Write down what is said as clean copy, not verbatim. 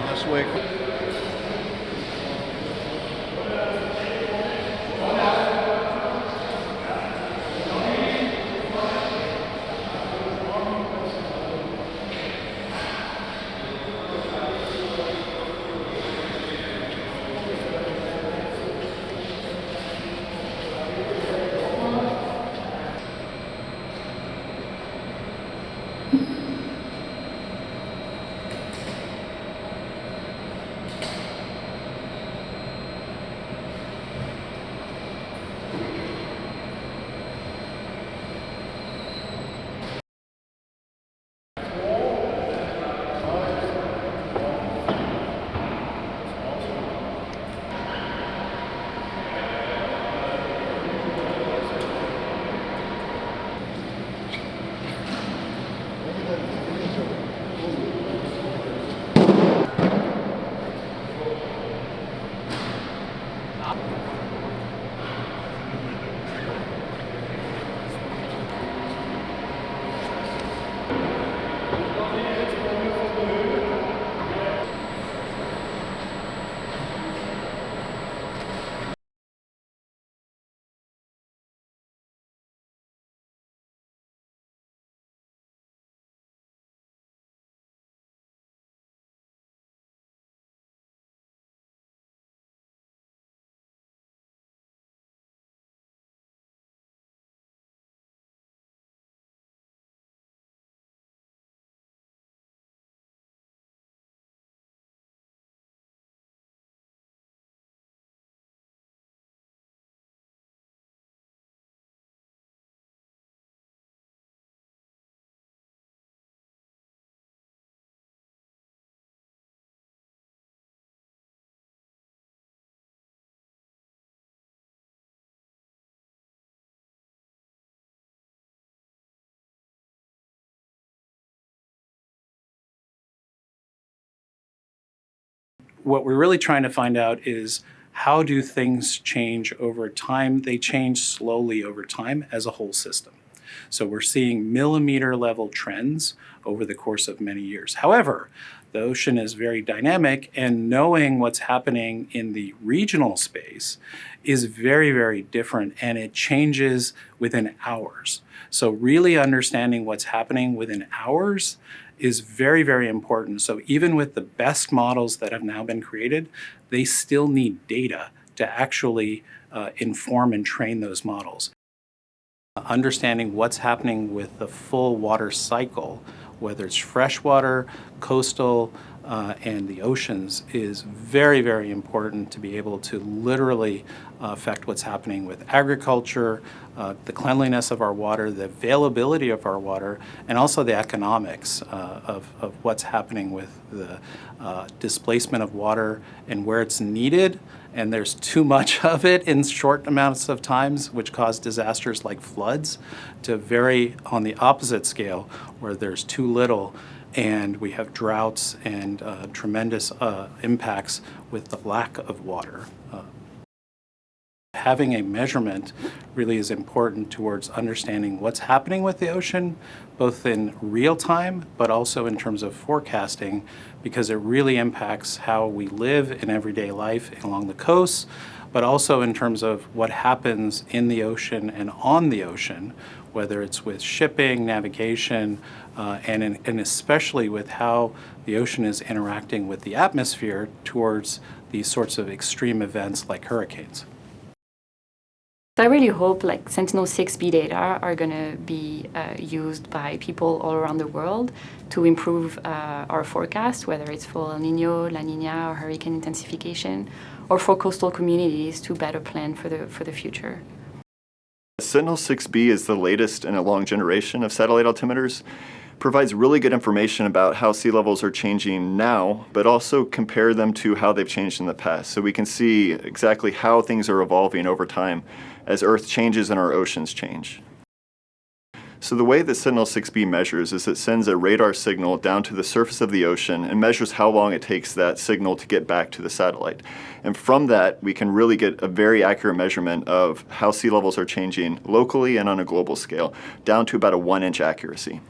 this way. What we're really trying to find out is how do things change over time? They change slowly over time as a whole system. So we're seeing millimeter level trends over the course of many years. However, the ocean is very dynamic, and knowing what's happening in the regional space is very, very different, and it changes within hours. So really understanding what's happening within hours is very, very important. So even with the best models that have now been created, they still need data to actually inform and train those models. Understanding what's happening with the full water cycle, whether it's freshwater, coastal, and the oceans, is very, very important to be able to literally affect what's happening with agriculture, the cleanliness of our water, the availability of our water, and also the economics of what's happening with the displacement of water and where it's needed. And there's too much of it in short amounts of times, which cause disasters like floods, to very on the opposite scale, where there's too little and we have droughts and tremendous impacts with the lack of water. Having a measurement really is important towards understanding what's happening with the ocean, both in real time, but also in terms of forecasting, because it really impacts how we live in everyday life along the coast, but also in terms of what happens in the ocean and on the ocean, whether it's with shipping, navigation, and especially with how the ocean is interacting with the atmosphere towards these sorts of extreme events like hurricanes. So I really hope like Sentinel-6B data are going to be used by people all around the world to improve our forecast, whether it's for El Nino, La Nina, or hurricane intensification, or for coastal communities to better plan for the future. Sentinel-6B is the latest in a long generation of satellite altimeters. Provides really good information about how sea levels are changing now, but also compare them to how they've changed in the past. So we can see exactly how things are evolving over time as Earth changes and our oceans change. So the way that Sentinel-6B measures is it sends a radar signal down to the surface of the ocean and measures how long it takes that signal to get back to the satellite. And from that, we can really get a very accurate measurement of how sea levels are changing locally and on a global scale, down to about a 1-inch accuracy.